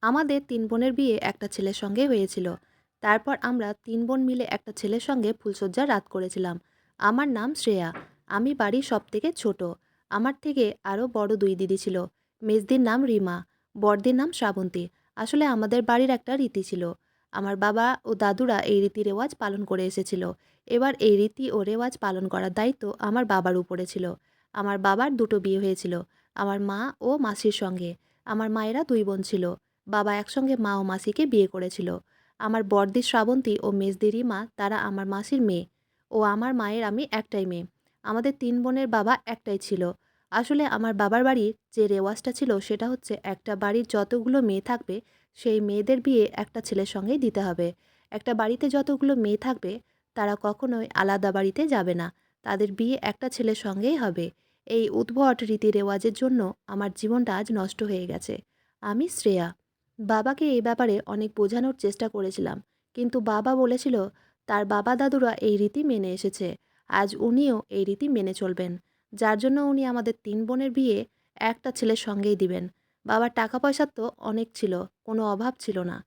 আমাদের ৩ বোনের বিয়ে একটা ছেলের সঙ্গে হয়েছিল। তারপর আমরা ৩ বোন মিলে একটা ছেলের সঙ্গে ফুলশয্যার রাত করেছিলাম। আমার নাম শ্রেয়া। আমি বাড়ির সবথেকে ছোট। আমার থেকে আরও বড় ২ দিদি ছিল। মেজদির নাম রিমা, বড়দির নাম শ্রাবন্তী। আসলে আমাদের বাড়ির একটা রীতি ছিল। আমার বাবা ও দাদুরা এই রীতি রেওয়াজ পালন করে এসেছিল। এবার এই রীতি ও রেওয়াজ পালন করার দায়িত্ব আমার বাবার উপরে ছিল। আমার বাবার ২ টো বিয়ে হয়েছিল। আমার মা ও মাসির সঙ্গে। আমার মায়েরা ২ বোন ছিল। বাবা একসঙ্গে মা ও মাসিকে বিয়ে করেছিল। আমার বড়দি শ্রাবন্তী ও মেজদি রিমা তারা আমার মাসির মেয়ে ও আমার মায়ের আমি একটাই মেয়ে। আমাদের ৩ বোনের বাবা একটাই ছিল। আসলে আমার বাবার বাড়ির যে রেওয়াজটা ছিল সেটা হচ্ছে একটা বাড়ির যতগুলো মেয়ে থাকবে সেই মেয়েদের বিয়ে একটা ছেলের সঙ্গেই দিতে হবে। একটা বাড়িতে যতগুলো মেয়ে থাকবে তারা কখনোই আলাদা বাড়িতে যাবে না। তাদের বিয়ে একটা ছেলের সঙ্গেই হবে। এই উদ্ভট রীতি রেওয়াজের জন্য আমার জীবনটা আজ নষ্ট হয়ে গেছে। আমি শ্রেয়া। বাবাকে এই ব্যাপারে অনেক বোঝানোর চেষ্টা করেছিলাম, কিন্তু বাবা বলেছিল তার বাবা দাদুরা এই রীতি মেনে এসেছে, আজ উনিও এই রীতি মেনে চলবেন, যার জন্য উনি আমাদের ৩ বোনের বিয়ে একটা ছেলের সঙ্গেই দিবেন। বাবার টাকা পয়সার তো অনেক ছিল, কোনো অভাব ছিল না,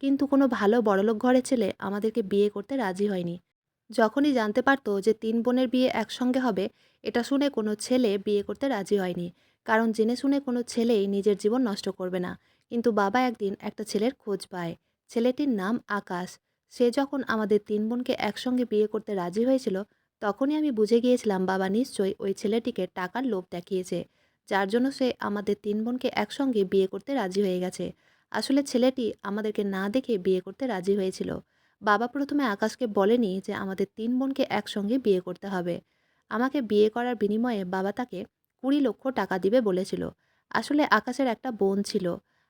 কিন্তু কোনো ভালো বড়লোক ঘরের ছেলে আমাদেরকে বিয়ে করতে রাজি হয়নি। যখনই জানতে পারতো যে ৩ বোনের বিয়ে একসঙ্গে হবে, এটা শুনে কোনো ছেলে বিয়ে করতে রাজি হয়নি, কারণ জেনে শুনে কোনো ছেলেই নিজের জীবন নষ্ট করবে না। কিন্তু বাবা একদিন একটা ছেলের খোঁজ পায়। ছেলেটির নাম আকাশ। সে যখন আমাদের ৩ বোনকে একসঙ্গে বিয়ে করতে রাজি হয়েছিল, তখনই আমি বুঝে গিয়েছিলাম বাবা নিশ্চয়ই ওই ছেলেটিকে টাকার লোভ দেখিয়েছে, যার জন্য সে আমাদের ৩ বোনকে একসঙ্গে বিয়ে করতে রাজি হয়ে গেছে। আসলে ছেলেটি আমাদেরকে না দেখে বিয়ে করতে রাজি হয়েছিল। বাবা প্রথমে আকাশকে বলেনি যে আমাদের ৩ বোনকে একসঙ্গে বিয়ে করতে হবে। আমাকে বিয়ে করার বিনিময়ে বাবা তাকে ২০ লক্ষ টাকা দিবে বলেছিল। আসলে আকাশের একটা বোন ছিল।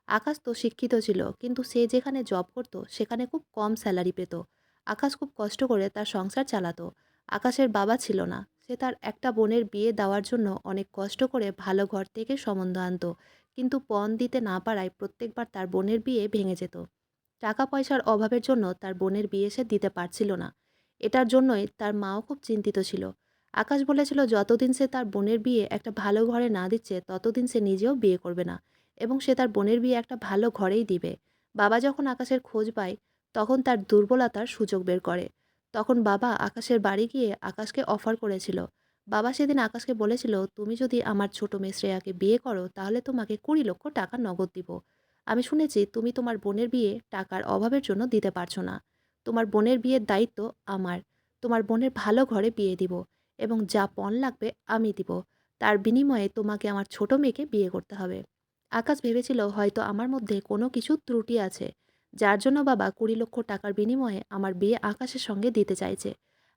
আকাশ তো শিক্ষিত ছিল, কিন্তু সে যেখানে জব করত সেখানে খুব কম স্যালারি পেত। আকাশ খুব কষ্ট করে তার সংসার চালাতো। আকাশের বাবা ছিল না। সে তার একটা বোনের বিয়ে দেওয়ার জন্য অনেক কষ্ট করে ভালো ঘর থেকে সম্বন্ধ আনতো, কিন্তু পণ দিতে না পারায় প্রত্যেকবার তার বোনের বিয়ে ভেঙে যেত। টাকা পয়সার অভাবের জন্য তার বোনের বিয়ে সে দিতে পারছিল না। এটার জন্যই তার মাও খুব চিন্তিত ছিল। আকাশ বলেছিল যতদিন সে তার বোনের বিয়ে একটা ভালো ঘরে না দিচ্ছে ততদিন সে নিজেও বিয়ে করবে না, এবং সে তার বোনের বিয়ে একটা ভালো ঘরেই দিবে। বাবা যখন আকাশের খোঁজ পায়, তখন তার দুর্বলতার সুযোগ বের করে। তখন বাবা আকাশের বাড়ি গিয়ে আকাশকে অফার করেছিল। বাবা সেদিন আকাশকে বলেছিল, তুমি যদি আমার ছোট মেয়ে শ্রেয়াকে বিয়ে করো তাহলে তোমাকে ২০ লক্ষ টাকা নগদ দিব। আমি শুনেছি তুমি তোমার বোনের বিয়ে টাকার অভাবের জন্য দিতে পারছো না। তোমার বোনের বিয়ের দায়িত্ব আমার। তোমার বোনের ভালো ঘরে বিয়ে দিব, এবং যা পণ লাগবে আমি দিব। তার বিনিময়ে তোমাকে আমার ছোট মেয়েকে বিয়ে করতে হবে। আকাশ ভেবেছিল হয়তো আমার মধ্যে কোনো কিছু ত্রুটি আছে, যার জন্য বাবা ২০ লক্ষ টাকার বিনিময়ে আমার বিয়ে আকাশের সঙ্গে দিতে চাইছে।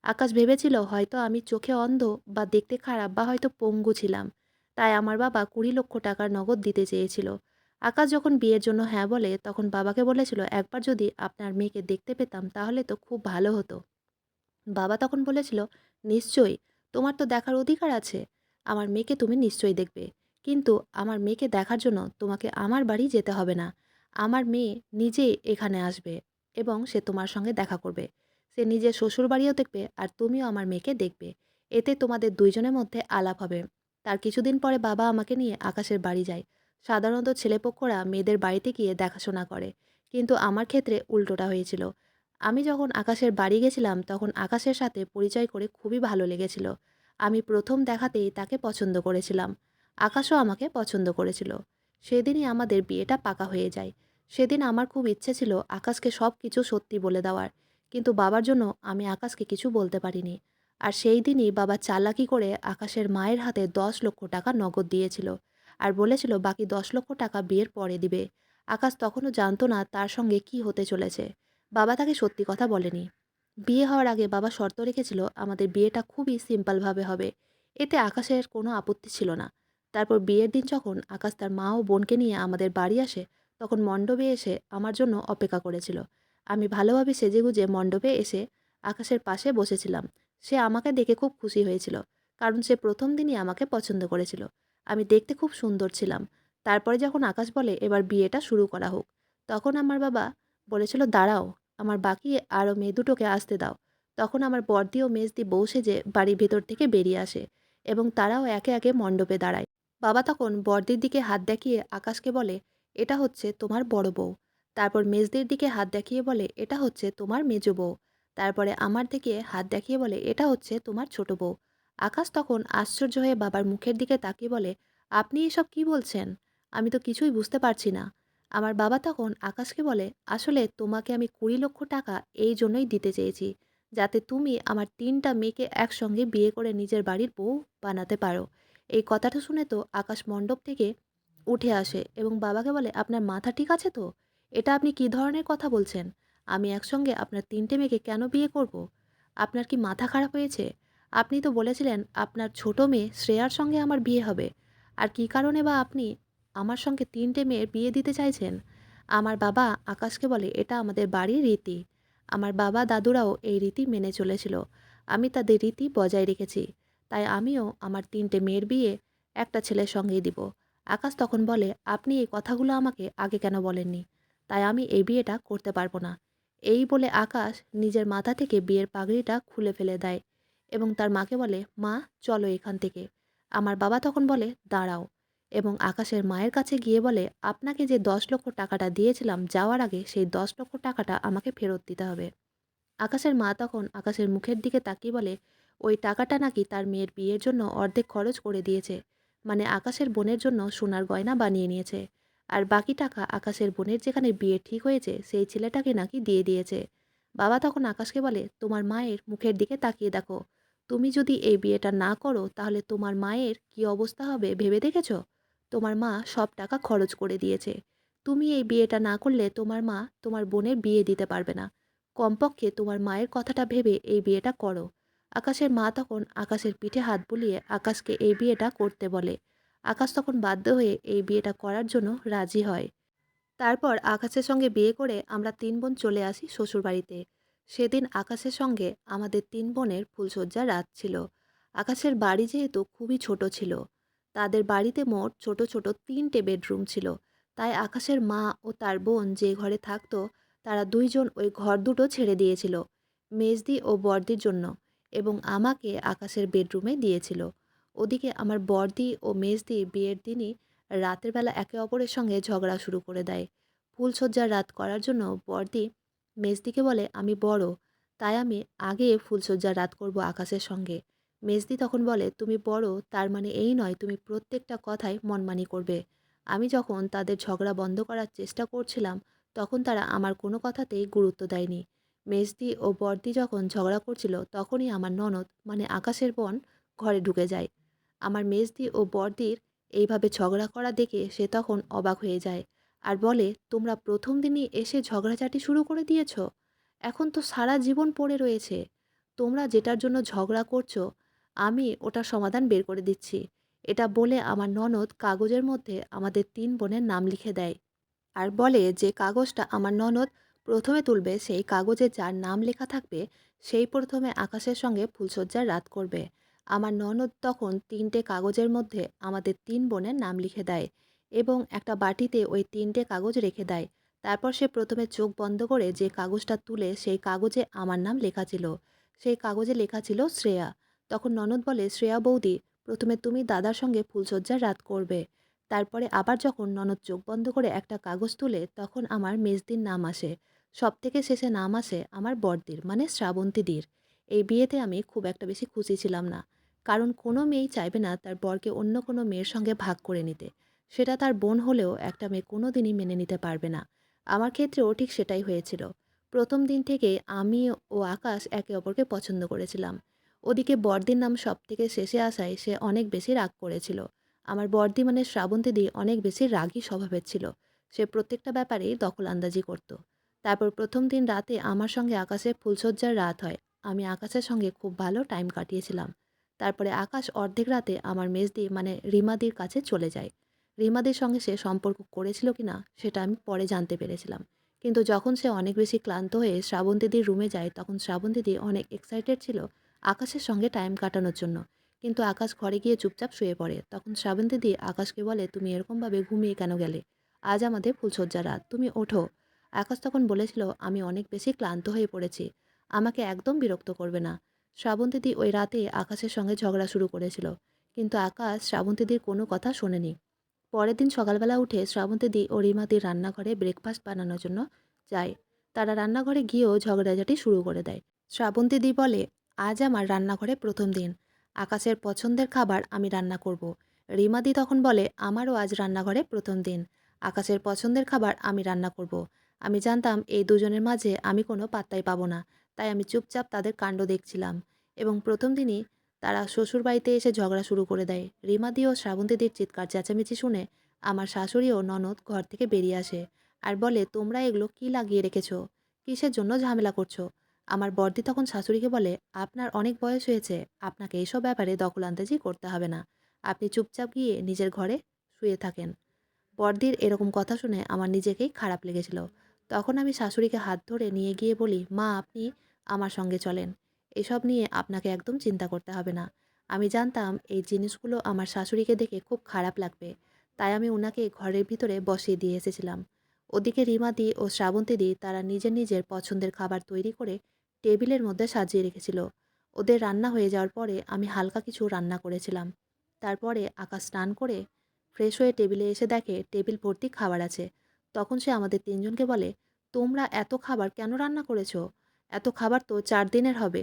আকাশ ভেবেছিল হয়তো আমি চোখে অন্ধ বা দেখতে খারাপ বা হয়তো পঙ্গু ছিলাম, তাই আমার বাবা ২০ লক্ষ টাকার নগদ দিতে চেয়েছিল। আকাশ যখন বিয়ের জন্য হ্যাঁ বলে, তখন বাবাকে বলেছিল একবার যদি আপনার মেয়েকে দেখতে পেতাম তাহলে তো খুব ভালো হতো। বাবা তখন বলেছিল, নিশ্চয়ই, তোমার তো দেখার অধিকার আছে। আমার মেয়েকে তুমি নিশ্চয়ই দেখবে। কিন্তু আমার মেয়েকে দেখার জন্য তোমাকে আমার বাড়ি যেতে হবে না। আমার মেয়ে নিজেই এখানে আসবে এবং সে তোমার সঙ্গে দেখা করবে। সে নিজের শ্বশুর বাড়িও দেখবে আর তুমিও আমার মেয়েকে দেখবে। এতে তোমাদের ২ জনের মধ্যে আলাপ হবে। তার কিছুদিন পরে বাবা আমাকে নিয়ে আকাশের বাড়ি যায়। সাধারণত ছেলেপক্ষরা মেয়েদের বাড়িতে গিয়ে দেখাশোনা করে, কিন্তু আমার ক্ষেত্রে উল্টোটা হয়েছিল। আমি যখন আকাশের বাড়ি গেছিলাম তখন আকাশের সাথে পরিচয় করে খুবই ভালো লেগেছিল। আমি প্রথম দেখাতেই তাকে পছন্দ করেছিলাম। আকাশও আমাকে পছন্দ করেছিল। সেদিনই আমাদের বিয়েটা পাকা হয়ে যায়। সেদিন আমার খুব ইচ্ছে ছিল আকাশকে সব কিছু সত্যি বলে দেওয়ার, কিন্তু বাবার জন্য আমি আকাশকে কিছু বলতে পারিনি। আর সেই দিনই বাবা চালাকি করে আকাশের মায়ের হাতে ১০ লক্ষ টাকা নগদ দিয়েছিল, আর বলেছিল বাকি ১০ লক্ষ টাকা বিয়ের পরে দিবে। আকাশ তখনও জানতো না তার সঙ্গে কি হতে চলেছে। বাবা তাকে সত্যি কথা বলেনি। বিয়ে হওয়ার আগে বাবা শর্ত রেখেছিল আমাদের বিয়েটা খুবই সিম্পলভাবে হবে। এতে আকাশের কোনো আপত্তি ছিল না। তারপর বিয়ের দিন যখন আকাশ তার মা ও বোনকে নিয়ে আমাদের বাড়ি আসে, তখন মণ্ডপে এসে আমার জন্য অপেক্ষা করেছিল। আমি ভালোভাবে সেজেগুজে মণ্ডপে এসে আকাশের পাশে বসেছিলাম। সে আমাকে দেখে খুব খুশি হয়েছিল, কারণ সে প্রথম দিনই আমাকে পছন্দ করেছিল। আমি দেখতে খুব সুন্দর ছিলাম। তারপরে যখন আকাশ বলে এবার বিয়েটা শুরু করা হোক, তখন আমার বাবা বলেছিল দাঁড়াও, আমার বাকি আরও মেয়ে দুটোকে আসতে দাও। তখন আমার বড়দি ও মেজদি বউ সেজে বাড়ির ভেতর থেকে বেরিয়ে আসে, এবং তারাও একে একে মণ্ডপে দাঁড়ায়। বাবা তখন বড়দির দিকে হাত দেখিয়ে আকাশকে বলে, এটা হচ্ছে তোমার বড় বউ। তারপর মেজদির দিকে হাত দেখিয়ে বলে, এটা হচ্ছে তোমার মেজ বউ। তারপরে আমার দিকে হাত দেখিয়ে বলে, এটা হচ্ছে তোমার ছোট বউ। আকাশ তখন আশ্চর্য হয়ে বাবার মুখের দিকে তাকিয়ে বলে, আপনি এসব কি বলছেন? আমি তো কিছুই বুঝতে পারছি না। আমার বাবা তখন আকাশকে বলে, আসলে তোমাকে আমি 20 লক্ষ টাকা এই জন্যই দিতে চেয়েছি, যাতে তুমি আমার 3টা মেয়েকে একসঙ্গে বিয়ে করে নিজের বাড়ির বউ বানাতে পারো। এই কথাটা শুনে তো আকাশ মণ্ডপ থেকে উঠে আসে এবং বাবাকে বলে, আপনার মাথা ঠিক আছে তো? এটা আপনি কী ধরনের কথা বলছেন? আমি একসঙ্গে আপনার 3টে মেয়েকে কেন বিয়ে করব? আপনার কি মাথা খারাপ হয়েছে? আপনি তো বলেছিলেন আপনার ছোট মেয়ে শ্রেয়ার সঙ্গে আমার বিয়ে হবে। আর কী কারণে বা আপনি আমার সঙ্গে 3টে মেয়ের বিয়ে দিতে চাইছেন? আমার বাবা আকাশকে বলে, এটা আমাদের বাড়ির রীতি। আমার বাবা দাদুরাও এই রীতি মেনে চলেছিল। আমি তাদের রীতি বজায় রেখেছি। তাই আমিও আমার 3টে মেয়ের বিয়ে একটা ছেলের সঙ্গেই দিব। আকাশ তখন বলে, আপনি এই কথাগুলো আমাকে আগে কেন বলেননি? তাই আমি এই বিয়েটা করতে পারবো না। এই বলে আকাশ নিজের মাথা থেকে বিয়ের পাগড়িটা খুলে ফেলে দেয় এবং তার মাকে বলে, মা চলো এখান থেকে। আমার বাবা তখন বলে, দাঁড়াও, এবং আকাশের মায়ের কাছে গিয়ে বলে, আপনাকে যে 10 লক্ষ টাকাটা দিয়েছিলাম যাওয়ার আগে, সেই 10 লক্ষ টাকাটা আমাকে ফেরত দিতে হবে। আকাশের মা তখন আকাশের মুখের দিকে তাকিয়ে বলে, ওই টাকাটা নাকি তার মেয়ের বিয়ের জন্য অর্ধেক খরচ করে দিয়েছে। মানে আকাশের বোনের জন্য সোনার গয়না বানিয়ে নিয়েছে। আর বাকি টাকা আকাশের বোনের যেখানে বিয়ে ঠিক হয়েছে সেই ছেলেটাকে নাকি দিয়ে দিয়েছে। বাবা তখন আকাশকে বলে, তোমার মায়ের মুখের দিকে তাকিয়ে দেখো। তুমি যদি এই বিয়েটা না করো তাহলে তোমার মায়ের কি অবস্থা হবে ভেবে দেখেছো? তোমার মা সব টাকা খরচ করে দিয়েছে। তুমি এই বিয়েটা না করলে তোমার মা তোমার বোনের বিয়ে দিতে পারবে না। কমপক্ষে তোমার মায়ের কথাটা ভেবে এই বিয়েটা করো। আকাশের মা তখন আকাশের পিঠে হাত বুলিয়ে আকাশকে এই বিয়েটা করতে বলে। আকাশ তখন বাধ্য হয়ে এই বিয়েটা করার জন্য রাজি হয়। তারপর আকাশের সঙ্গে বিয়ে করে আমরা 3 বোন চলে আসি শ্বশুরবাড়িতে। সেদিন আকাশের সঙ্গে আমাদের 3 বোনের ফুলশয্যার রাত ছিল। আকাশের বাড়ি যেহেতু খুবই ছোট ছিল, তাদের বাড়িতে মোট ছোট ছোট 3টে বেডরুম ছিল। তাই আকাশের মা ও তার বোন যে ঘরে থাকতো, তারা 2জন ওই ঘর দুটো ছেড়ে দিয়েছিল মেজদি ও বড়দির জন্য, এবং আমাকে আকাশের বেডরুমে দিয়েছিল। ওদিকে আমার বড়দি ও মেজদি বিয়ের দিনই রাতের বেলা একে অপরের সঙ্গে ঝগড়া শুরু করে দেয়। ফুলশয্যার রাত করার জন্য বড়দি মেজদিকে বলে, আমি বড়, তাই আমি আগে ফুলশয্যার রাত করব আকাশের সঙ্গে। মেজদি তখন বলে, তুমি বড় তার মানে এই নয় তুমি প্রত্যেকটা কথায় মনমানি করবে। আমি যখন তাদের ঝগড়া বন্ধ করার চেষ্টা করছিলাম তখন তারা আমার কোনো কথাতেই গুরুত্ব দেয়নি। মেজদি ও বড়দি যখন ঝগড়া করছিল তখনই আমার ননদ মানে আকাশের বোন ঘরে ঢুকে যায়। আমার মেজদি ও বড়দির এইভাবে ঝগড়া করা দেখে সে তখন অবাক হয়ে যায় আর বলে, তোমরা প্রথম দিনই এসে ঝগড়াঝাটি শুরু করে দিয়েছ? এখন তো সারা জীবন পড়ে রয়েছে। তোমরা যেটার জন্য ঝগড়া করছো আমি ওটার সমাধান বের করে দিচ্ছি। এটা বলে আমার ননদ কাগজের মধ্যে আমাদের 3 বোনের নাম লিখে দেয় আর বলে যে কাগজটা আমার ননদ প্রথমে তুলবে সেই কাগজে যার নাম লেখা থাকবে সেই প্রথমে আকাশের সঙ্গে ফুলশয্যার রাত করবে। আমার ননদ তখন 3টে কাগজের মধ্যে আমাদের 3 বোনের নাম লিখে দেয় এবং একটা বাটিতে ওই 3টে কাগজ রেখে দেয়। তারপর সে প্রথমে চোখ বন্ধ করে যে কাগজটা তুলে সেই কাগজে আমার নাম লেখা ছিল, সেই কাগজে লেখা ছিল শ্রেয়া। তখন ননদ বলে, শ্রেয়া বৌদি, প্রথমে তুমি দাদার সঙ্গে ফুলশয্যার রাত করবে। তারপরে আবার যখন ননদ চোখ বন্ধ করে একটা কাগজ তুলে তখন আমার মেজদির নাম আসে। সবথেকে শেষে নাম আসে আমার বড়দির মানে শ্রাবন্তীদির। এই বিয়েতে আমি খুব একটা বেশি খুশি ছিলাম না। কারণ কোনো মেয়েই চাইবে না তার বরকে অন্য কোনো মেয়ের সঙ্গে ভাগ করে নিতে। সেটা তার বোন হলেও একটা মেয়ে কোনো দিনই মেনে নিতে পারবে না। আমার ক্ষেত্রেও ঠিক সেটাই হয়েছিল। প্রথম দিন থেকেই আমি ও আকাশ একে অপরকে পছন্দ করেছিলাম। ওদিকে বড়দির নাম সবথেকে শেষে আসায় সে অনেক বেশি রাগ করেছিল। আমার বড়দি মানে শ্রাবন্তীদি অনেক বেশি রাগী স্বভাবের ছিল। সে প্রত্যেকটা ব্যাপারেই দখল-আন্দাজি করত। তারপর প্রথম দিন রাতে আমার সঙ্গে আকাশের ফুলশয্যার রাত হয়। আমি আকাশের সঙ্গে খুব ভালো টাইম কাটিয়েছিলাম। তারপরে আকাশ অর্ধেক রাতে আমার মেজদি মানে রিমাদির কাছে চলে যায়। রিমাদির সঙ্গে সে সম্পর্ক করেছিল কিনা সেটা আমি পরে জানতে পেরেছিলাম। কিন্তু যখন সে অনেক বেশি ক্লান্ত হয়ে শ্রাবন্তীদির রুমে যায় তখন শ্রাবন্তীদি অনেক এক্সাইটেড ছিল আকাশের সঙ্গে টাইম কাটানোর জন্য। কিন্তু আকাশ ঘরে গিয়ে চুপচাপ শুয়ে পড়ে। তখন শ্রাবন্তীদি আকাশকে বলে, তুমি এরকমভাবে ঘুমিয়ে কেন গেলে? আজ আমাদের ফুলশয্যার রাত, তুমি ওঠো। আকাশ তখন বলেছিল, আমি অনেক বেশি ক্লান্ত হয়ে পড়েছি, আমাকে একদম বিরক্ত করবে না। শ্রাবন্তীদি ওই রাতে আকাশের সঙ্গে ঝগড়া শুরু করেছিল, কিন্তু আকাশ শ্রাবন্তীদির কোনো কথা শোনেনি। পরের দিন সকালবেলা উঠে শ্রাবন্তী ও রিমাদি রান্নাঘরে ব্রেকফাস্ট বানানোর জন্য যায়। তারা রান্নাঘরে গিয়েও ঝগড়াঝাটি শুরু করে দেয়। শ্রাবন্তী বলে, আজ আমার রান্নাঘরে প্রথম দিন, আকাশের পছন্দের খাবার আমি রান্না করব। রিমাদি তখন বলে, আমারও আজ রান্নাঘরে প্রথম দিন, আকাশের পছন্দের খাবার আমি রান্না করব। আমি জানতাম এই দুজনের মাঝে আমি কোনো পাত্তাই পাবো না, তাই আমি চুপচাপ তাদের কাণ্ড দেখছিলাম। এবং প্রথম দিনই তারা শ্বশুরবাড়িতে এসে ঝগড়া শুরু করে দেয়। রিমাদি ও শ্রাবন্তীদের চিৎকার চেঁচামেচি শুনে আমার শাশুড়ি ও ননদ ঘর থেকে বেরিয়ে আসে আর বলে, তোমরা এগুলো কি লাগিয়ে রেখেছো? কিসের জন্য ঝামেলা করছো? আমার বড়দি তখন শাশুড়িকে বলে, আপনার অনেক বয়স হয়েছে, আপনাকে এইসব ব্যাপারে দখলআন্দাজি করতে হবে না। আপনি চুপচাপ গিয়ে নিজের ঘরে শুয়ে থাকেন। বড়দির এরকম কথা শুনে আমার নিজেকেই খারাপ লেগেছিল। তখন আমি শাশুড়িকে হাত ধরে নিয়ে গিয়ে বলি, মা আপনি আমার সঙ্গে চলেন, এসব নিয়ে আপনাকে একদম চিন্তা করতে হবে না। আমি জানতাম এই জিনিসগুলো আমার শাশুড়িকে দেখে খুব খারাপ লাগবে, তাই আমি ওনাকে ঘরের ভিতরে বসিয়ে দিয়ে এসেছিলাম। ওদিকে রিমাদি ও শ্রাবন্তীদি তারা নিজের নিজের পছন্দের খাবার তৈরি করে টেবিলের মধ্যে সাজিয়ে রেখেছিল। ওদের রান্না হয়ে যাওয়ার পরে আমি হালকা কিছু রান্না করেছিলাম। তারপরে আকাশ স্নান করে ফ্রেশ হয়ে টেবিলে এসে দেখে টেবিল ভর্তি খাবার আছে। তখন সে আমাদের তিনজনকে বলে, তোমরা এত খাবার কেন রান্না করেছো? এত খাবার তো 4 দিনের হবে।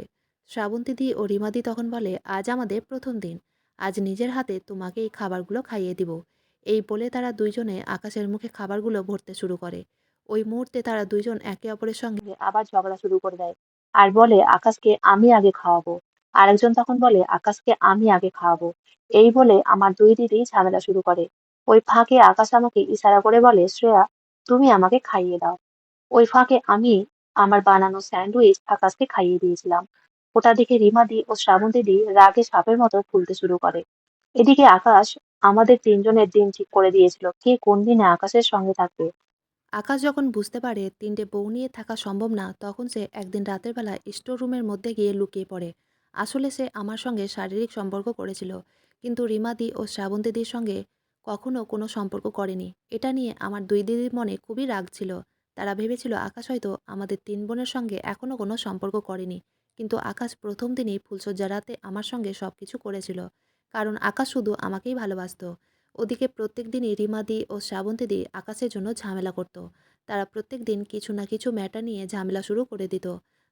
শ্রাবন্তীদি ও রিমাদি তখন বলে, আজ আমাদের প্রথম দিন, আজ নিজের হাতে তোমাকে এই খাবারগুলো খাইয়ে দিব। এই বলে তারা দুইজনে আকাশের মুখে খাবারগুলো ভরতে শুরু করে। ওই মুহূর্তে তারা দুইজন একে অপরের সঙ্গে আবার ঝগড়া শুরু করে দেয় আর বলে, আকাশকে আমি আগে খাওয়াবো। আরেকজন তখন বলে, আকাশকে আমি আগে খাওয়াবো। এই বলে আমার দুই দিদি ঝামেলা শুরু করে। ওই ফাঁকে আকাশ আমাকে ইশারা করে বলে, শ্রেয়া তুমি আমাকে খাইয়ে দাও। ওই ফাঁকে আমি আমার বানানো স্যান্ডউইচ আকাশকে খাইয়ে দিয়েছিলাম। ওটা দেখে রিমাদি ও শ্রাবন্তীদি রাগে সাপের মতো ফুলতে শুরু করে। এদিকে আকাশ আমাদের তিনজনের দিন ঠিক করে দিয়েছিল কে কোন দিনে আকাশের সঙ্গে থাকবে। আকাশ যখন বুঝতে পারে 3টে বউ নিয়ে থাকা সম্ভব না, তখন সে একদিন রাতের বেলা স্টোর রুমের মধ্যে গিয়ে লুকিয়ে পড়ে। আসলে সে আমার সঙ্গে শারীরিক সম্পর্ক করেছিল, কিন্তু রিমাদি ও শ্রাবন্তীদির সঙ্গে কখনো কোনো সম্পর্ক করেনি। এটা নিয়ে আমার দুই দিদির মনে খুবই রাগ ছিল। তারা ভেবেছিল আকাশ হয়তো আমাদের 3 বোনের সঙ্গে এখনো কোনো সম্পর্ক করেনি। কিন্তু আকাশ প্রথম দিনই ফুলশয্যা রাতে আমার সঙ্গে সবকিছু করেছিল, কারণ আকাশ শুধু আমাকেই ভালোবাসতো। ওদিকে প্রত্যেক দিনই রিমাদি ও শ্রাবন্তীদি আকাশের জন্য ঝামেলা করত। তারা প্রত্যেক দিন কিছু না কিছু ম্যাটার নিয়ে ঝামেলা শুরু করে দিত।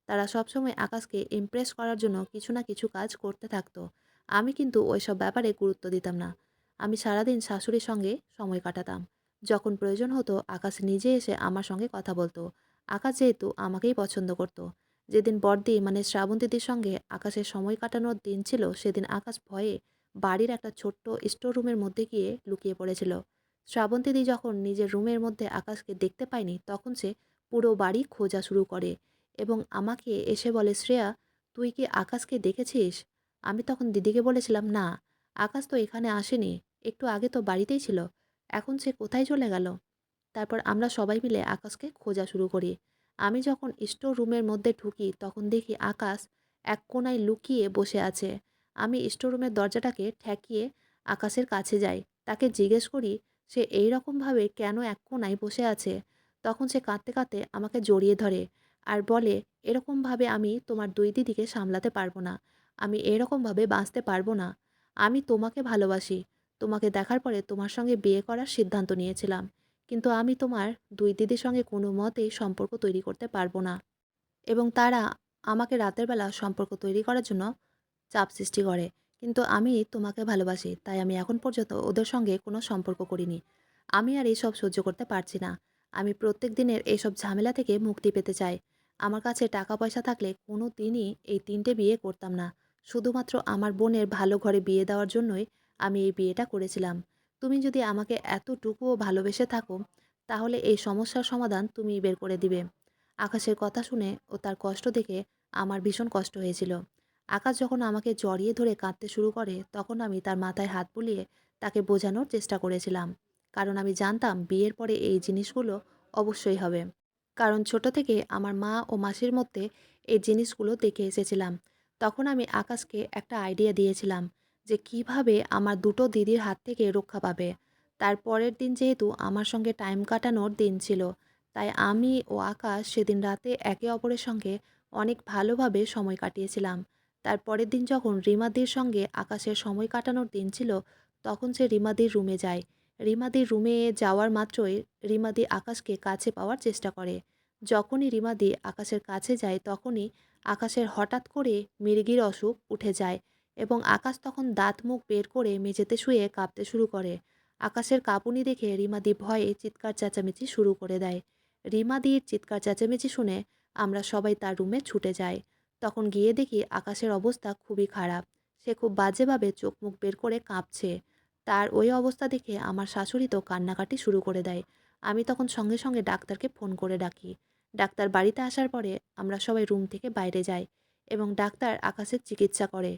তারা সবসময় আকাশকে ইমপ্রেস করার জন্য কিছু না কিছু কাজ করতে থাকতো। আমি কিন্তু ওইসব ব্যাপারে গুরুত্ব দিতাম না। আমি সারাদিন শাশুড়ির সঙ্গে সময় কাটাতাম। যখন প্রয়োজন হতো আকাশ নিজে এসে আমার সঙ্গে কথা বলতো। আকাশ যেহেতু আমাকেই পছন্দ করত। যেদিন বড়দি মানে শ্রাবন্তীদির সঙ্গে আকাশের সময় কাটানোর দিন ছিল, সেদিন আকাশ ভয়ে বাড়ির একটা ছোট্ট স্টোর রুমের মধ্যে গিয়ে লুকিয়ে পড়েছিল। শ্রাবন্তীদি যখন নিজের রুমের মধ্যে আকাশকে দেখতে পায়নি, তখন সে পুরো বাড়ি খোঁজা শুরু করে এবং আমাকে এসে বলে, শ্রেয়া তুই কি আকাশকে দেখেছিস? আমি তখন দিদিকে বলেছিলাম, না, আকাশ তো এখানে আসেনি, একটু আগে তো বাড়িতেই ছিল, এখন সে কোথায় চলে গেল? তারপর আমরা সবাই মিলে আকাশকে খোঁজা শুরু করি। আমি যখন স্টোর রুমের মধ্যে ঢুকি তখন দেখি আকাশ এক কোণায় লুকিয়ে বসে আছে। আমি স্টোর রুমের দরজাটাকে ঠেকিয়ে আকাশের কাছে যাই। তাকে জিজ্ঞেস করি সে এই রকমভাবে কেন এক কোণায় বসে আছে। তখন সে কাঁদতে কাঁদতে আমাকে জড়িয়ে ধরে আর বলে, এরকমভাবে আমি তোমার দুই দিদিকে সামলাতে পারবো না। আমি এরকমভাবে বাঁচতে পারবো না। আমি তোমাকে ভালোবাসি। তোমাকে দেখার পরে তোমার সঙ্গে বিয়ে করার সিদ্ধান্ত নিয়েছিলাম। কিন্তু আমি তোমার দুই দিদির সঙ্গে কোনো মতেই সম্পর্ক তৈরি করতে পারবো না, এবং তারা আমাকে রাতের বেলা সম্পর্ক তৈরি করার জন্য চাপ সৃষ্টি করে। কিন্তু আমি তোমাকে ভালোবাসি, তাই আমি এখন পর্যন্ত ওদের সঙ্গে কোনো সম্পর্ক করিনি। আমি আর এইসব সহ্য করতে পারছি না। আমি প্রত্যেক দিনের এইসব ঝামেলা থেকে মুক্তি পেতে চাই। আমার কাছে টাকা পয়সা থাকলে কোনো দিনই এই 3টে বিয়ে করতাম না। শুধুমাত্র আমার বোনের ভালো ঘরে বিয়ে দেওয়ার জন্যই আমি এই বিয়েটা করেছিলাম। তুমি যদি আমাকে এতটুকুও ভালোবেসে থাকো, তাহলে এই সমস্যার সমাধান তুমিই বের করে দিবে। আকাশের কথা শুনে ও তার কষ্ট দেখে আমার ভীষণ কষ্ট হয়েছিল। আকাশ যখন আমাকে জড়িয়ে ধরে কাঁদতে শুরু করে, তখন আমি তার মাথায় হাত বুলিয়ে তাকে বোঝানোর চেষ্টা করেছিলাম। কারণ আমি জানতাম বিয়ের পরে এই জিনিসগুলো অবশ্যই হবে। কারণ ছোট থেকে আমার মা ও মাসির মধ্যে এই জিনিসগুলো দেখে এসেছিলাম। তখন আমি আকাশকে একটা আইডিয়া দিয়েছিলাম যে কিভাবে আমার দুটো দিদির হাত থেকে রক্ষা পাবে। তার পরের দিন যেহেতু আমার সঙ্গে টাইম কাটানোর দিন ছিল, তাই আমি ও আকাশ সেদিন রাতে একে অপরের সঙ্গে অনেক ভালোভাবে সময় কাটিয়েছিলাম। তার পরের দিন যখন রিমাদির সঙ্গে আকাশের সময় কাটানোর দিন ছিল, তখন সে রিমাদির রুমে যায়। রিমাদির রুমে যাওয়ার মাত্রই রিমাদি আকাশকে কাছে পাওয়ার চেষ্টা করে। যখনই রিমাদি আকাশের কাছে যায় তখনই আকাশের হঠাৎ করে মৃগীর অসুখ উঠে যায় এবং আকাশ তখন দাঁত মুখ বের করে মেঝেতে শুয়ে কাঁপতে শুরু করে। আকাশের কাঁপুনি দেখে রিমাদি ভয়ে চিৎকার চেঁচামেচি শুরু করে দেয়। রিমাদির চিৎকার চেঁচামেচি শুনে আমরা সবাই তার রুমে ছুটে যাই। তখন গিয়ে দেখি আকাশের অবস্থা খুবই খারাপ। সে খুব বাজেভাবে চোখ মুখ বের করে কাঁপছে। তার ওই অবস্থা দেখে আমার শাশুড়ি তো কান্নাকাটি শুরু করে দেয়। আমি তখন সঙ্গে সঙ্গে ডাক্তারকে ফোন করে ডাকি। ডাক্তার বাড়িতে আসার পরে আমরা সবাই রুম থেকে বাইরে যাই এবং ডাক্তার আকাশের চিকিৎসা করে।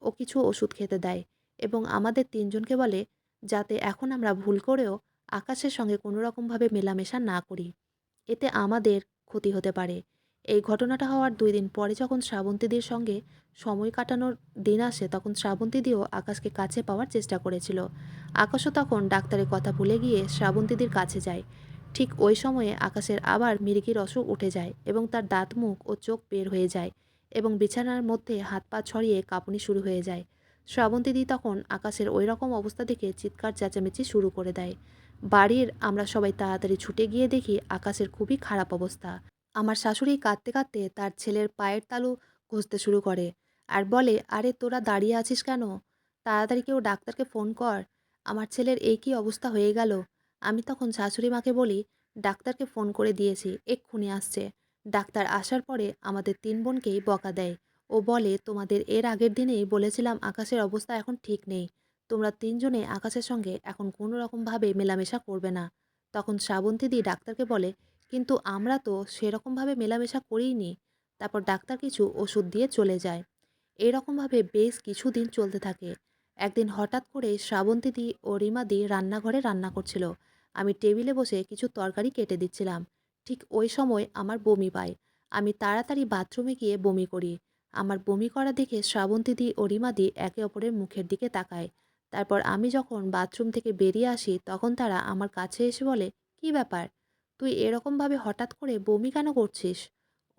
ও কিছু ওষুধ খেতে দেয় এবং আমাদের তিনজনকে বলে যাতে এখন আমরা ভুল করেও আকাশের সঙ্গে কোনো রকমভাবে মেলামেশা না করি। এতে আমাদের ক্ষতি হতে পারে। এই ঘটনাটা হওয়ার ২ দিন পরে যখন শ্রাবন্তীদির সঙ্গে সময় কাটানোর দিন আসে তখন শ্রাবন্তীদিও আকাশকে কাছে পাওয়ার চেষ্টা করেছিল। আকাশও তখন ডাক্তারের কথা ভুলে গিয়ে শ্রাবন্তীদির কাছে যায়। ঠিক ওই সময়ে আকাশের আবার মৃগীর অসুখ উঠে যায় এবং তার দাঁত মুখ ও চোখ বের হয়ে যায় এবং বিছানার মধ্যে হাত পা ছড়িয়ে কাঁপুনি শুরু হয়ে যায়। শ্রাবন্তীদি তখন আকাশের ওই রকম অবস্থা দেখে চিৎকার চেঁচামেচি শুরু করে দেয়। বাড়ির আমরা সবাই তাড়াতাড়ি ছুটে গিয়ে দেখি আকাশের খুবই খারাপ অবস্থা। আমার শাশুড়ি কাঁদতে কাঁদতে তার ছেলের পায়ের তালু ঘষতে শুরু করে আর বলে, আরে তোরা দাঁড়িয়ে আছিস কেন? তাড়াতাড়ি কেউ ডাক্তারকে ফোন কর। আমার ছেলের এই কি অবস্থা হয়ে গেল? আমি তখন শাশুড়ি মাকে বলি, ডাক্তারকে ফোন করে দিয়েছি, এক্ষুনি আসছে। ডাক্তার আসার পরে আমাদের তিন বোনকেই বকা দেয়। ও বলে, তোমাদের এর আগের দিনেই বলেছিলাম আকাশের অবস্থা এখন ঠিক নেই। তোমরা তিনজনে আকাশের সঙ্গে এখন কোনো রকমভাবে মেলামেশা করবে না। তখন শ্রাবন্তীদি ডাক্তারকে বলে, কিন্তু আমরা তো সেরকমভাবে মেলামেশা করিইনি। তারপর ডাক্তার কিছু ওষুধ দিয়ে চলে যায়। এরকমভাবে বেশ কিছুদিন চলতে থাকে। একদিন হঠাৎ করে শ্রাবন্তীদি ও রিমাদি রান্নাঘরে রান্না করছিল। আমি টেবিলে বসে কিছু তরকারি কেটে দিচ্ছিলাম। ঠিক ওই সময় আমার বমি পায়। আমি তাড়াতাড়ি বাথরুমে গিয়ে বমি করি। আমার বমি করা দেখে শ্রাবন্তীদি ও রিমাদি একে অপরের মুখের দিকে তাকায়। তারপর আমি যখন বাথরুম থেকে বেরিয়ে আসি তখন তারা আমার কাছে এসে বলে, কী ব্যাপার? তুই এরকমভাবে হঠাৎ করে বমি কেন করছিস?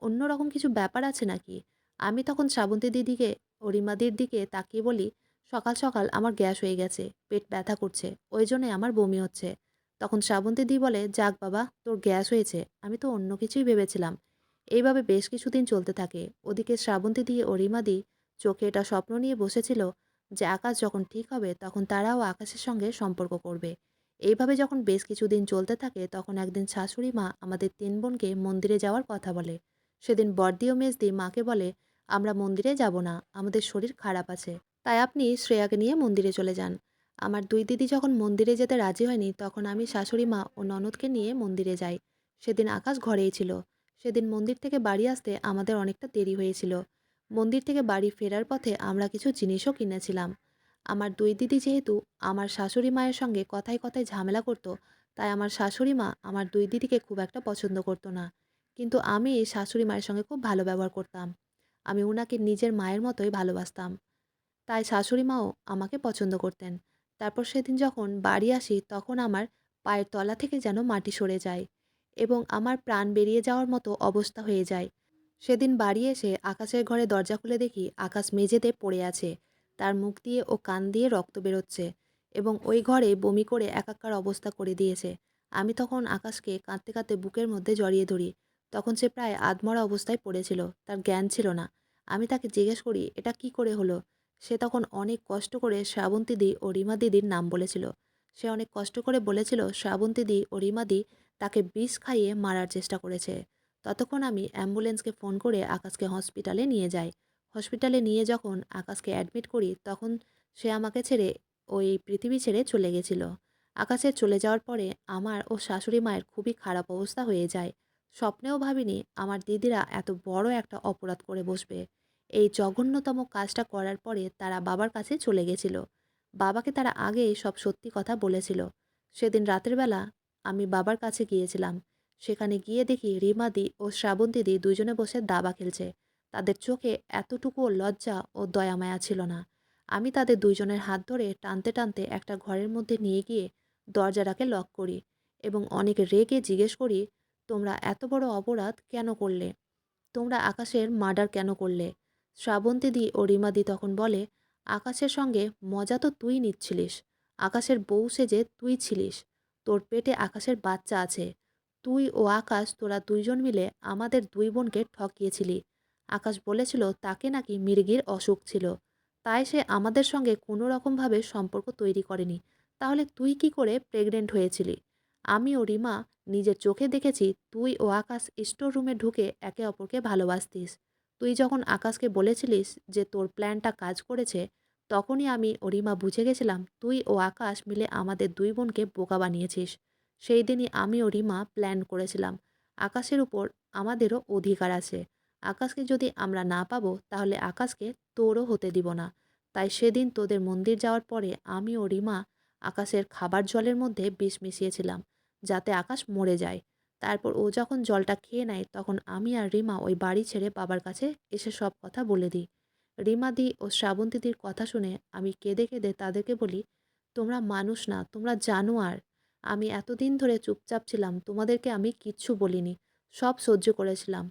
অন্যরকম কিছু ব্যাপার আছে নাকি? আমি তখন শ্রাবন্তী দিদিকে ও রিমাদির দিকে তাকিয়ে বলি, সকাল সকাল আমার গ্যাস হয়ে গেছে, পেট ব্যথা করছে, ওই জন্যে আমার বমি হচ্ছে। তখন শ্রাবন্তী দি বলে, যাক বাবা, তোর গ্যাস হয়েছে, আমি তো অন্য কিছুই ভেবেছিলাম। এইভাবে বেশ কিছুদিন চলতে থাকে। ওদিকে শ্রাবন্তী দি ও রিমাদি চোখে এটা স্বপ্ন নিয়ে বসেছিল যে আকাশ যখন ঠিক হবে তখন তারাও আকাশের সঙ্গে সম্পর্ক করবে। এইভাবে যখন বেশ কিছুদিন চলতে থাকে তখন একদিন শাশুড়ি মা আমাদের তিন বোনকে মন্দিরে যাওয়ার কথা বলে। সেদিন বড়দি ও মেজদি মাকে বলে, আমরা মন্দিরে যাব না, আমাদের শরীর খারাপ আছে, তাই আপনি শ্রেয়াকে নিয়ে মন্দিরে চলে যান। আমার দুই দিদি যখন মন্দিরে যেতে রাজি হয়নি তখন আমি শাশুড়ি মা ও ননদকে নিয়ে মন্দিরে যাই। সেদিন আকাশ ঘরেই ছিল। সেদিন মন্দির থেকে বাড়ি আসতে আমাদের অনেকটা দেরি হয়েছিল। মন্দির থেকে বাড়ি ফেরার পথে আমরা কিছু জিনিসও কিনেছিলাম। আমার দুই দিদি যেহেতু আমার শাশুড়ি মায়ের সঙ্গে কথায় কথায় ঝামেলা করতো, তাই আমার শাশুড়ি মা আমার দুই দিদিকে খুব একটা পছন্দ করতো না। কিন্তু আমি এই শাশুড়ি মায়ের সঙ্গে খুব ভালো ব্যবহার করতাম। আমি উনাকে নিজের মায়ের মতোই ভালোবাসতাম। তাই শাশুড়ি মাও আমাকে পছন্দ করতেন। তারপর সেদিন যখন বাড়ি আসি তখন আমার পায়ের তলা থেকে যেন মাটি সরে যায় এবং আমার প্রাণ বেরিয়ে যাওয়ার মতো অবস্থা হয়ে যায়। সেদিন বাড়ি এসে আকাশের ঘরে দরজা খুলে দেখি আকাশ মেঝেতে পড়ে আছে। তার মুখ দিয়ে ও কান দিয়ে রক্ত বেরোচ্ছে এবং ওই ঘরে বমি করে একাকার অবস্থা করে দিয়েছে। আমি তখন আকাশকে কাঁদতে কাঁদতে বুকের মধ্যে জড়িয়ে ধরি। তখন সে প্রায় আধমরা অবস্থায় পড়েছিল, তার জ্ঞান ছিল না। আমি তাকে জিজ্ঞেস করি, এটা কি করে হলো? সে তখন অনেক কষ্ট করে শ্রাবন্তী দি ও রিমা দিদির নাম বলেছিল। সে অনেক কষ্ট করে বলেছিল শ্রাবন্তী দি ও রিমা দি তাকে বিষ খাইয়ে মারার চেষ্টা করেছে। ততক্ষণ আমি অ্যাম্বুলেন্সকে ফোন করে আকাশকে হসপিটালে নিয়ে যাই। হসপিটালে নিয়ে যখন আকাশকে অ্যাডমিট করি তখন সে আমাকে ছেড়ে ওই পৃথিবী ছেড়ে চলে গেছিল। আকাশের চলে যাওয়ার পরে আমার ও শাশুড়ি মায়ের খুবই খারাপ অবস্থা হয়ে যায়। স্বপ্নেও ভাবিনি আমার দিদিরা এত বড় একটা অপরাধ করে বসবে। এই জঘন্যতম কাজটা করার পরে তারা বাবার কাছে চলে গেছিল। বাবাকে তারা আগেই সব সত্যি কথা বলেছিল। সেদিন রাতের বেলা আমি বাবার কাছে গিয়েছিলাম। সেখানে গিয়ে দেখি রিমাদি ও শ্রাবন্তীদি দুজনে বসে দাবা খেলছে। তাদের চোখে এতটুকুও লজ্জা ও দয়ামায়া ছিল না। আমি তাদের দুইজনের হাত ধরে টানতে টানতে একটা ঘরের মধ্যে নিয়ে গিয়ে দরজাটাকে লক করি এবং অনেক রেগে জিজ্ঞেস করি, তোমরা এত বড় অপরাধ কেন করলে? তোমরা আকাশের মার্ডার কেন করলে? শ্রাবন্তীদি ও রিমাদি তখন বলে, আকাশের সঙ্গে মজা তো তুই নিচ্ছিলিস। আকাশের বউ সেজে তুই ছিলিস। তোর পেটে আকাশের বাচ্চা আছে। তুই ও আকাশ তোরা ২ জন মিলে আমাদের ২ বোনকে ঠকিয়েছিলি। আকাশ বলেছিল তাকে নাকি মৃগীর অসুখ ছিল। তাই সে আমাদের সঙ্গে কোনো রকমভাবে সম্পর্ক তৈরি করেনি। তাহলে তুই কি করে প্রেগনেন্ট হয়েছিলি? আমি ও রিমা নিজের চোখে দেখেছি তুই ও আকাশ স্টোর রুমে ঢুকে একে অপরকে ভালোবাসতিস। তুই যখন আকাশকে বলেছিলিস যে তোর প্ল্যানটা কাজ করেছে, তখনই আমি ও রিমা বুঝে গেছিলাম তুই ও আকাশ মিলে আমাদের ২ বোনকে বোকা বানিয়েছিস। সেই দিনই আমি ও রিমা প্ল্যান করেছিলাম, আকাশের উপর আমাদেরও অধিকার আছে। আকাশকে যদি আমরা না পাবো তাহলে আকাশকে তোরও হতে দিব না। তাই সেদিন তোদের মন্দির যাওয়ার পরে আমি ও রিমা আকাশের খাবার জলের মধ্যে বিষ মিশিয়েছিলাম, যাতে আকাশ মরে যায়। তারপর ও যখন জলটা খেয়ে নেয় তখন আমি আর রিমা ওই বাড়ি ছেড়ে বাবার কাছে এসে সব কথা বলে দিই। রিমাদি ও শ্রাবন্তীদির কথা শুনে আমি কেঁদে কেঁদে তাদেরকে বলি, তোমরা মানুষ না, তোমরা জানোয়ার। আমি এতদিন ধরে চুপচাপ ছিলাম, তোমাদেরকে আমি কিচ্ছু বলিনি, সব সহ্য করেছিলাম।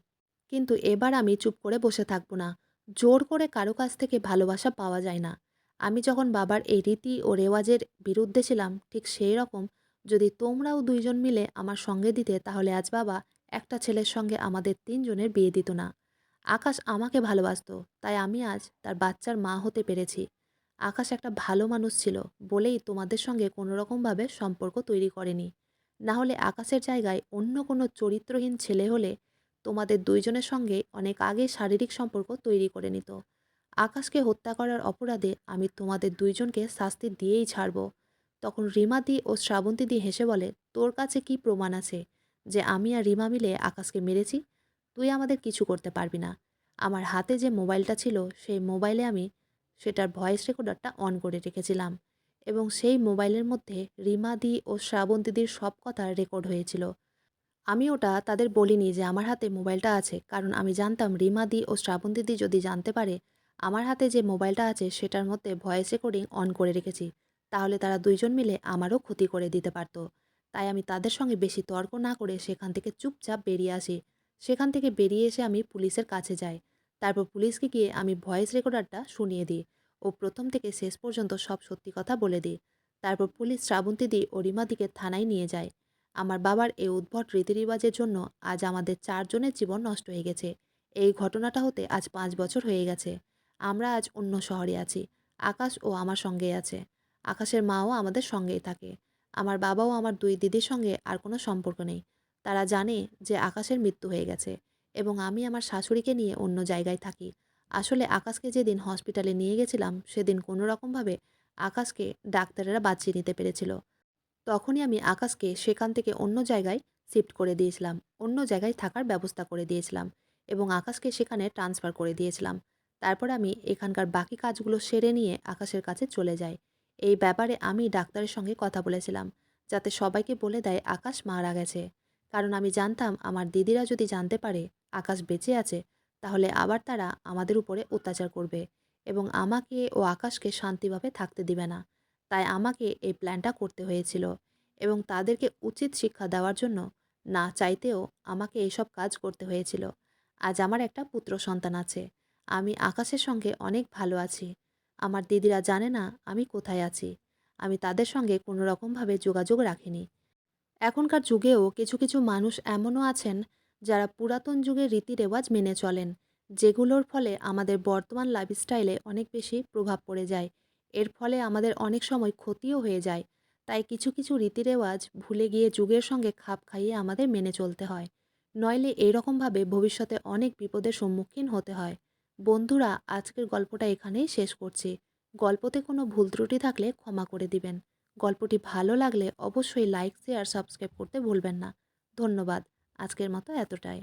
কিন্তু এবার আমি চুপ করে বসে থাকবো না। জোর করে কারো কাছ থেকে ভালোবাসা পাওয়া যায় না। আমি যখন বাবার এই রীতি ও রেওয়াজের বিরুদ্ধে ছিলাম, ঠিক সেই রকম যদি তোমরাও ২ জন মিলে আমার সঙ্গে দিতে তাহলে আজ বাবা একটা ছেলের সঙ্গে আমাদের ৩ জনের বিয়ে দিত না। আকাশ আমাকে ভালোবাসতো, তাই আমি আজ তার বাচ্চার মা হতে পেরেছি। আকাশ একটা ভালো মানুষ ছিল বলেই তোমাদের সঙ্গে কোনো রকমভাবে সম্পর্ক তৈরি করেনি। না হলে আকাশের জায়গায় অন্য কোনো চরিত্রহীন ছেলে হলে তোমাদের ২ জনের সঙ্গে অনেক আগে শারীরিক সম্পর্ক তৈরি করে নিত। আকাশকে হত্যা করার অপরাধে আমি তোমাদের ২ জনকে শাস্তি দিয়েই ছাড়ব। তখন রিমাদি ও শ্রাবন্তীদি হেসে বলে, তোর কাছে কি প্রমাণ আছে যে আমি আর রিমা মিলে আকাশকে মেরেছি? তুই আমাদের কিছু করতে পারবি না। আমার হাতে যে মোবাইলটা ছিল সেই মোবাইলে আমি সেটার ভয়েস রেকর্ডারটা অন করে রেখেছিলাম এবং সেই মোবাইলের মধ্যে রিমাদি ও শ্রাবন্তীদির সব কথা রেকর্ড হয়েছিল। আমি ওটা তাদের বলিনি যে আমার হাতে মোবাইলটা আছে, কারণ আমি জানতাম রিমাদি ও শ্রাবন্তীদি যদি জানতে পারে আমার হাতে যে মোবাইলটা আছে সেটার মধ্যে ভয়েস রেকর্ডিং অন করে রেখেছি, তাহলে তারা ২ জন মিলে আমারও ক্ষতি করে দিতে পারত। তাই আমি তাদের সঙ্গে বেশি তর্ক না করে সেখান থেকে চুপচাপ বেরিয়ে আসি। সেখান থেকে বেরিয়ে এসে আমি পুলিশের কাছে যাই। তারপর পুলিশকে গিয়ে আমি ভয়েস রেকর্ডারটা শুনিয়ে দিই ও প্রথম থেকে শেষ পর্যন্ত সব সত্যি কথা বলে দিই। তারপর পুলিশ শ্রাবন্তীদি ও রিমাদিকে থানায় নিয়ে যায়। আমার বাবার এই উদ্ভট রীতিরিবাজের জন্য আজ আমাদের ৪ জনের জীবন নষ্ট হয়ে গেছে। এই ঘটনাটা হতে আজ ৫ বছর হয়ে গেছে। আমরা আজ অন্য শহরে আছি। আকাশ ও আমার সঙ্গেই আছে। আকাশের মাও আমাদের সঙ্গেই থাকে। আমার বাবাও আমার ২ দিদির সঙ্গে আর কোনো সম্পর্ক নেই। তারা জানে যে আকাশের মৃত্যু হয়ে গেছে এবং আমি আমার শাশুড়িকে নিয়ে অন্য জায়গায় থাকি। আসলে আকাশকে যেদিন হসপিটালে নিয়ে গেছিলাম সেদিন কোনো রকমভাবে আকাশকে ডাক্তারেরা বাঁচিয়ে নিতে পেরেছিল। তখনই আমি আকাশকে সেখান থেকে অন্য জায়গায় শিফট করে দিয়েছিলাম। অন্য জায়গায় থাকার ব্যবস্থা করে দিয়েছিলাম এবং আকাশকে সেখানে ট্রান্সফার করে দিয়েছিলাম। তারপর আমি এখানকার বাকি কাজগুলো সেরে নিয়ে আকাশের কাছে চলে যাই। এই ব্যাপারে আমি ডাক্তারের সঙ্গে কথা বলেছিলাম, যাতে সবাইকে বলে দেয় আকাশ মারা গেছে। কারণ আমি জানতাম আমার দিদিরা যদি জানতে পারে আকাশ বেঁচে আছে, তাহলে আবার তারা আমাদের উপরে অত্যাচার করবে এবং আমাকে ও আকাশকে শান্তিভাবে থাকতে দিবে না। তাই আমাকে এই প্ল্যানটা করতে হয়েছিল এবং তাদেরকে উচিত শিক্ষা দেওয়ার জন্য না চাইতেও আমাকে এইসব কাজ করতে হয়েছিল। আজ আমার একটা পুত্র সন্তান আছে। আমি আকাশের সঙ্গে অনেক ভালো আছি। আমার দিদিরা জানে না আমি কোথায় আছি। আমি তাদের সঙ্গে কোনো রকমভাবে যোগাযোগ রাখিনি। এখনকার যুগেও কিছু কিছু মানুষ এমনও আছেন যারা পুরাতন যুগের রীতিরেওয়াজ মেনে চলেন, যেগুলোর ফলে আমাদের বর্তমান লাইফস্টাইলে অনেক বেশি প্রভাব পড়ে যায়। এর ফলে আমাদের অনেক সময় ক্ষতিও হয়ে যায়। তাই কিছু কিছু রীতিরেওয়াজ ভুলে গিয়ে যুগের সঙ্গে খাপ খাইয়ে আমাদের মেনে চলতে হয়। নইলে এরকমভাবে ভবিষ্যতে অনেক বিপদের সম্মুখীন হতে হয়। বন্ধুরা, আজকের গল্পটা এখানেই শেষ করছি। গল্পতে কোনো ভুল ত্রুটি থাকলে ক্ষমা করে দিবেন। গল্পটি ভালো লাগলে অবশ্যই লাইক, শেয়ার, সাবস্ক্রাইব করতে ভুলবেন না। ধন্যবাদ। আজকের মতো এতটাই।